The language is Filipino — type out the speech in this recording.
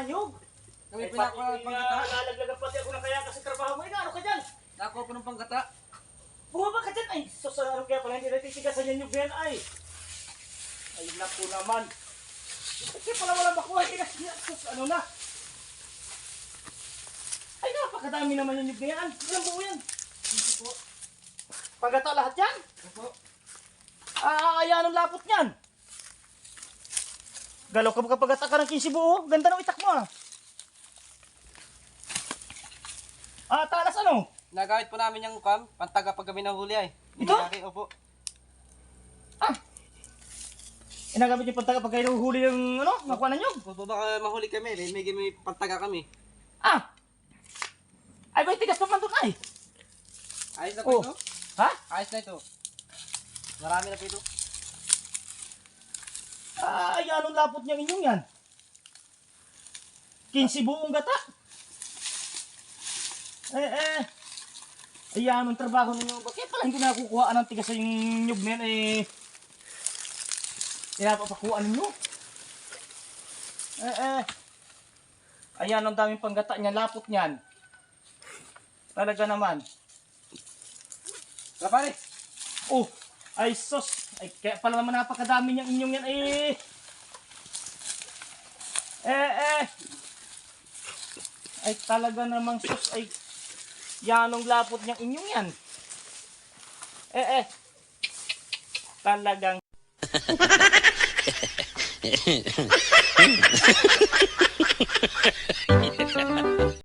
niyog. Kami pinapagata. Nalalaglagan pati ako na kaya kasi trabaho mo. Ano ka dyan? Nako po ng panggata. Bumaba ka dyan. Ay, sus, ano kaya pala hindi natitigasan yan yung yan ay. Ay, naku naman. Kasi pala walang makuha. Sus, ano na. Ay, napakadami naman yung yan. Walang buo yan. Hindi po. Pagata lahat yan? Opo. Ayan ang lapot niyan. Galaw ka magkapagata ka ng 15 buo. Ganda ng itak mo ah. Talas ano? Nagamit po namin yung pantaga pag kami nahuli ay. Ito? Inilaki, opo. Inagamit yung pantaga pag kayo huli yung ano, makuha na nyo. Opo, baka mahuli kami. May pantaga kami. Ay, may tigas pa man doon ay. Ayos na po Oh. ito. Ha? Ayos na ito. Marami na po ito. Ay, anong lapot niyang inyong yan? 15 buong gata. Ayan ang trabaho ninyo. Bakit pala hindi nakukuhaan ng tigas sa yung nyug na yan eh. Pinapapakuhaan ninyo. Ayan ang daming panggata niyan, lapot niyan. Talaga naman. Wala pare. Oh, ay sos. Ay, kaya pala naman napakadami niyang inyong yan eh. Ay talaga namang sos ay yanong lapot niyang inyong yan. Talagang